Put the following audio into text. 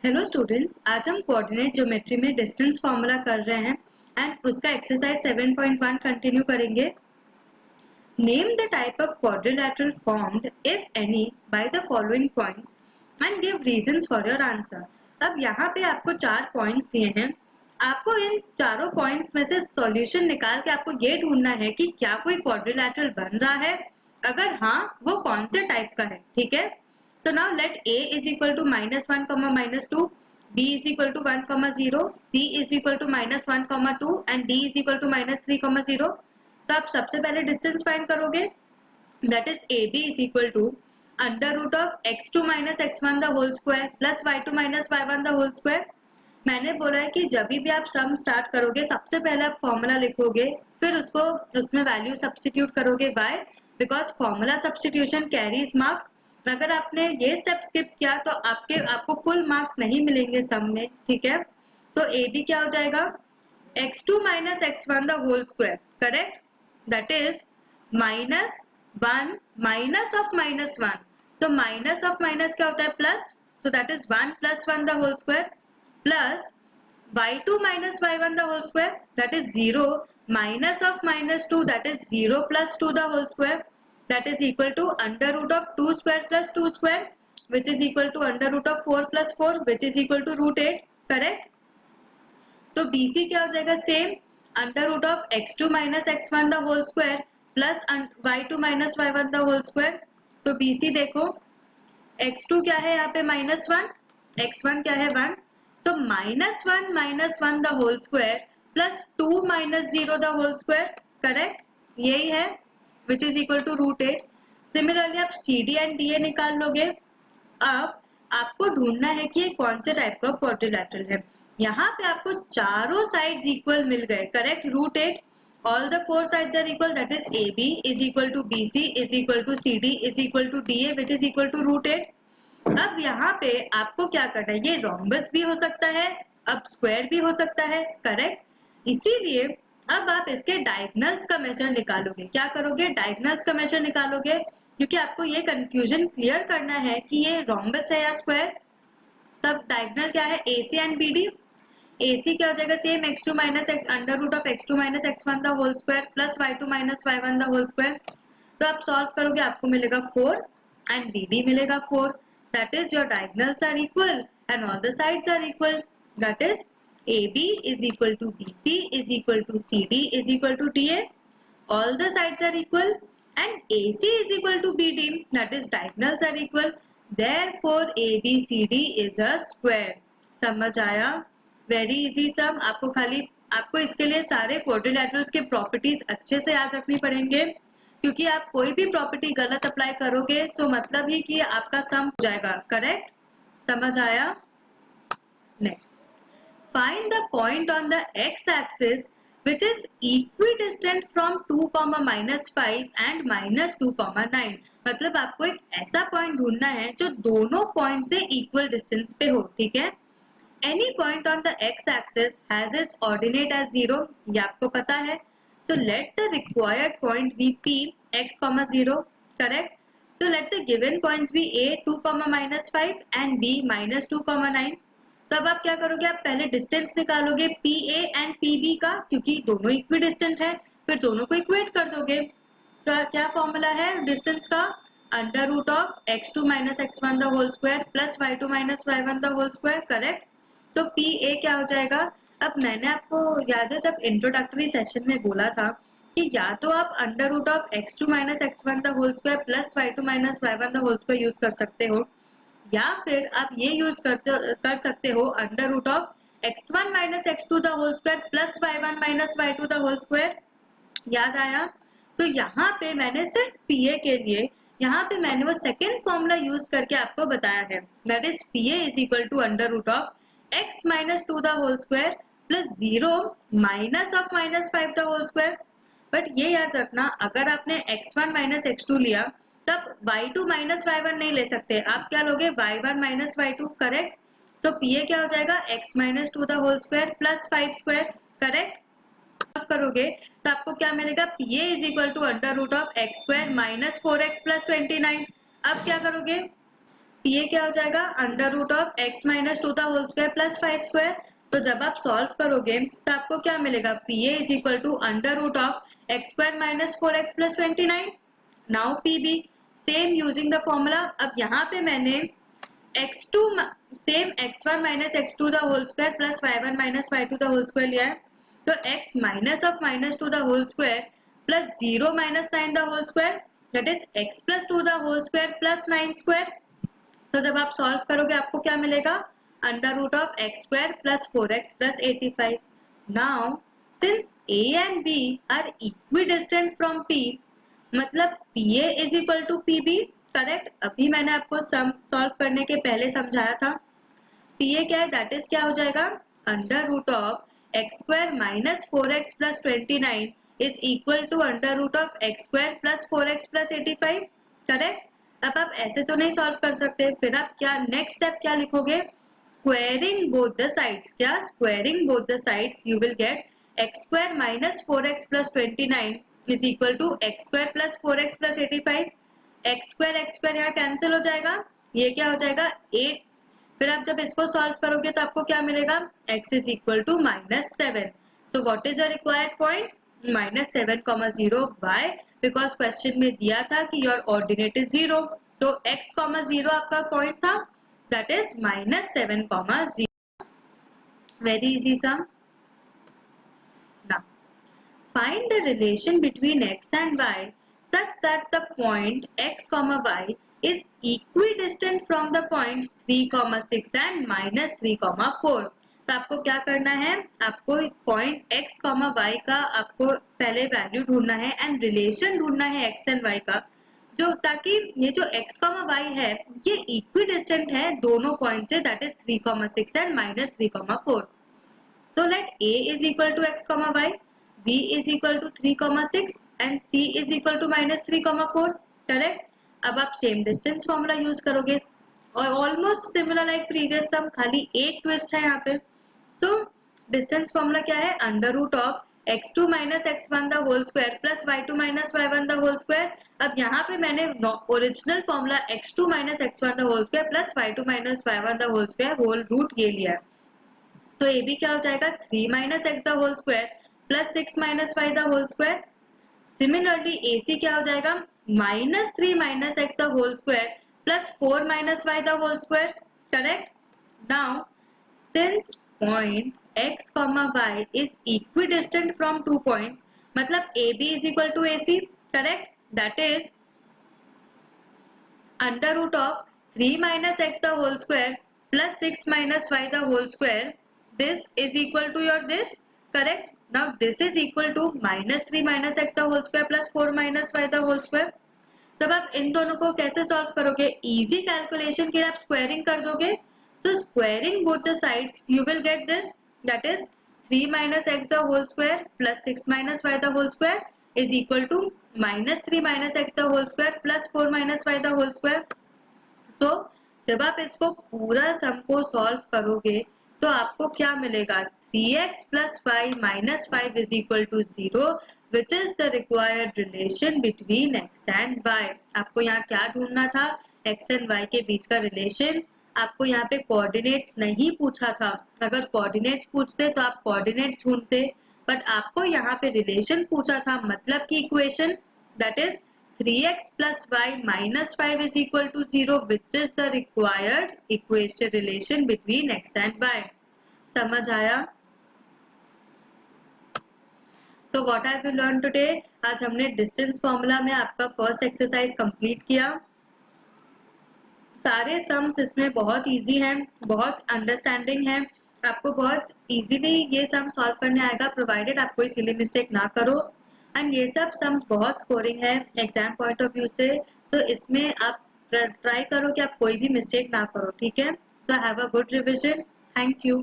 Hello students, आज हम coordinate geometry में डिस्टेंस फॉर्मूला कर रहे हैं एंड उसका एक्सरसाइज 7.1 कंटिन्यू करेंगे। Name the type of quadrilateral formed if any by the following points and give reasons for your answer. अब यहाँ पे आपको 4 पॉइंट्स दिए हैं। आपको इन चारों पॉइंट्स में से सॉल्यूशन निकाल के आपको ये ढूंढना है कि क्या कोई क्वाड्रिलेटरल बन रहा है, अगर हाँ वो कौन से टाइप का है। ठीक है, so now let a is equal to -1 comma -2, b is equal to 1 comma 0, c is equal to -1 comma 2 and d is equal to -3 comma 0। तो आप सबसे पहले डिस्टेंस फाइंड करोगे, that is ab is equal to under root of x2 minus x1 the whole square plus y2 minus y1 the whole square। मैंने बोला है कि जब भी आप सम स्टार्ट करोगे सबसे पहले आप फॉर्मूला लिखोगे, फिर उसको उसमें वैल्यू सब्स्टिट्यूट करोगे। By because formula substitution carries marks. अगर आपने ये स्टेप स्किप किया तो आपको फुल मार्क्स नहीं मिलेंगे सम में। ठीक है, तो ए बी क्या हो जाएगा, x2 minus x1 the whole square, correct, that is -1 minus of -1। तो माइनस ऑफ माइनस क्या होता है, plus, so that is 1 plus 1 the whole square plus y2 minus y1 the whole square, that is 0 minus of -2, that is 0 plus 2 the whole square, that is equal to under root of 2 square plus 2 square, which is equal to under root of 4 plus 4, which is equal to root 8। Correct, तो BC क्या हो जाएगा, same under root of x2 minus x1 the whole square plus y2 minus y1 the whole square। तो BC देखो, x2 क्या है यहाँ पे -1, x1 क्या है 1, तो -1 minus 1 the whole square plus 2 minus 0 the whole square, correct, यही है, which is equal to root 8। Similarly आप CD एंड DA निकाल लोगे। अब आपको ढूंढना है कि ये कौन से टाइप का क्वाड्रिलेटरल है। यहाँ पे आपको चारों साइड्स इक्वल मिल गए, correct, root 8, all the four sides are equal, that is AB is equal to BC is equal to CD is equal to DA which is equal to root 8। अब यहाँ पे आपको क्या करना है, ये रोम्बस भी हो सकता है, अब स्क्वायर भी हो सकता है, करेक्ट, इसीलिए अब आप इसके डायगोनल्स का मेजर निकालोगे। क्या करोगे, डायगोनल्स का मेजर निकालोगे, क्योंकि आपको ये कंफ्यूजन क्लियर करना है कि ये रोम्बस है या स्क्वायर। तब डायगोनल क्या है, AC एंड BD। AC क्या हो जाएगा, same x2 minus x under root of x2 minus x1 the whole square plus y2 minus y1 the whole square. तो आप सॉल्व करोगे, आपको मिलेगा 4 एंड BD मिलेगा 4। That is your diagonals are equal and all the sides are equal, that is AB is equal to BC is equal to CD is equal to DA, all the sides are equal and AC is equal to BD, that is diagonals are equal, therefore ABCD is a square। समझ आया, very easy सम। आपको इसके लिए सारे quadrilaterals के properties अच्छे से याद रखनी पड़ेंगे, क्योंकि आप कोई भी प्रॉपर्टी गलत अप्लाई करोगे तो मतलब ही कि आपका सम हो जाएगा, करेक्ट, समझ आया। Next, find the point on the x-axis which is equidistant from 2, -5 and -2, 9। मतलब आपको एक ऐसा पॉइंट ढूंढना है जो दोनों पॉइंट से इक्वल डिस्टेंस पे हो। ठीक है, any point on the x-axis has its ordinate as 0, ये आपको पता है। So let the required point be P x, 0, correct। So let the given points be A 2, -5 and B -2, 9। तो अब आप क्या करोगे, आप पहले डिस्टेंस निकालोगे PA एंड PB का, क्योंकि दोनों इक्वी डिस्टेंट है, फिर दोनों को इक्वेट कर दोगे। तो क्या फॉर्मूला है डिस्टेंस का, under root of x2 minus x1 the whole square plus y2 minus y1 the whole square, correct. तो PA क्या हो जाएगा, अब मैंने आपको याद है जब इंट्रोडक्टरी सेशन में बोला था कि या तो आप under root of x2 minus x1 the whole square plus y2 minus y1 the whole square use कर सकते हो, या फिर आप ये यूज कर सकते हो under root of x1 minus x2 the whole square plus y1 minus y2 the whole square. याद आया। तो यहाँ पे मैंने सिर्फ PA के लिए यहाँ पे मैंने वो सेकेंड फॉर्मूला यूज करके आपको बताया है, that is PA is equal to under root of x minus 2 the whole square plus 0 minus of -5 the whole square. But ये याद रखना, अगर आपने x1 minus x2 लिया तब y2 minus y1 नहीं ले सकते, आप क्या लोगे, y1 minus y2, करेक्ट। तो PA क्या हो जाएगा, x minus 2 the whole square plus 5 square, correct. करोगे तो आपको क्या मिलेगा, PA is equal to under root of x square minus 4x plus 29। अब क्या करोगे, पीए क्या हो जाएगा, under root of x minus 2 का होल स्क्वायर प्लस 5 स्क्वायर। तो जब आप सॉल्व करोगे तो आपको क्या मिलेगा, PA is equal to under root of x square minus 4x plus 29। Now PB same using the formula. अब यहाँ पे मैंने x2 same x1 minus x2 the whole square plus y1 minus y2 the whole square लिया है। तो x minus of minus 2 the whole square plus 0 minus 9 the whole square that is x plus 2 the whole square plus 9 square. तो जब आप solve करोगे आपको क्या मिलेगा, under root of x square plus 4x plus 85। Now since a and b are equidistant from p, मतलब pa is equal to pb, correct. अभी मैंने आपको सम सॉल्व करने के पहले समझाया था। pa क्या है, दैट इज क्या हो जाएगा, under root of x square minus 4x plus 29 is equal to under root of x square plus 4x plus 85, correct. अब आप ऐसे तो नहीं सॉल्व कर सकते, फिर आप क्या नेक्स्ट स्टेप क्या लिखोगे, स्क्वायरिंग बोथ द साइड्स। क्या, squaring both the sides you will get x square minus 4x plus 29 is equal to x square plus 4x plus 85। X square यहाँ कैंसिल हो जाएगा, ये क्या हो जाएगा 8। फिर आप जब इसको सॉल्व करोगे तो आपको क्या मिलेगा, x is equal to -7। So what is your required point, -7,0। Why, because question में दिया था कि योर ऑर्डिनेट इज 0, तो x, 0 आपका पॉइंट था, that is -7,0। Very easy sum. Now find the relation between x and y such that the point x, y is equidistant from the point 3, 6 and -3, 4। तो आपको क्या करना है, आपको पॉइंट x, y का आपको पहले वैल्यू ढूंढना है एंड रिलेशन ढूंढना है x एंड y का, जो ताकि ये जो x, y है ये इक्विडिस्टेंट है दोनों पॉइंट से, that is 3, 6 and -3, 4। So let A is equal to x, y, B is equal to 3, 6 and C is equal to -3, 4, correct. अब आप सेम डिस्टेंस फॉर्मूला यूज करोगे और ऑलमोस्ट सिमिलर लाइक प्रीवियस सम, खाली एक twist है यहाँ पे। सो डिस्टेंस फॉर्मूला क्या है, under root of x2 minus x1 the whole square plus y2 minus y1 the whole square. अब यहाँ पे मैंने original formula x2 minus x1 the whole square plus y2 minus y1 the whole square whole root ये लिया है। तो A B क्या हो जाएगा, 3 minus x the whole square plus 6 minus y the whole square. Similarly A C क्या हो जाएगा, -3 minus x the whole square plus 4 minus y the whole square, correct. Now since point x, y is equidistant from 2 points, मतलब A B is equal to A C, correct. That is under root of 3 minus x the whole square plus 6 minus y the whole square, this is equal to your this, correct। now this is equal to -3 minus x the whole square plus 4 minus y the whole square। जब आप इन दोनों को कैसे solve करोगे, easy calculation के लिए आप squaring कर दोगे। तो squaring both the sides you will get this, that is 3 minus x the whole square plus 6 minus y the whole square is equal to -3 minus x the whole square plus 4 minus y the whole square। सो जब आप इसको पूरा सम को solve करोगे तो आपको क्या मिलेगा, 3x plus y minus 5 is equal to 0 which is the required relation between x and y। आपको यहाँ क्या ढूंढना था, x एंड y के बीच का रिलेशन। आपको यहाँ पे कोऑर्डिनेट्स नहीं पूछा था, अगर कोऑर्डिनेट्स पूछते तो आप कोऑर्डिनेट्स ढूंढते, बट आपको यहाँ पे रिलेशन पूछा था, मतलब की equation, that is 3x plus y minus 5 is equal to 0 which is the required equation relation between x and y। समझ आया। So what have you learned today? आज हमने डिस्टेंस फॉर्मूला में आपका फर्स्ट एक्सरसाइज कंप्लीट किया। सारे sums इसमें बहुत इजी हैं, बहुत अंडरस्टैंडिंग है, आपको बहुत इजीली ये सम सॉल्व करने आएगा, प्रोवाइडेड आप कोई सिली मिस्टेक ना करो। एंड ये सब सम्स बहुत स्कोरिंग है एग्जाम पॉइंट ऑफ व्यू से, तो इसमें आप ट्राई करो कि आप कोई भी मिस्टेक ना करो, ठीक है। So have a good revision, thank you.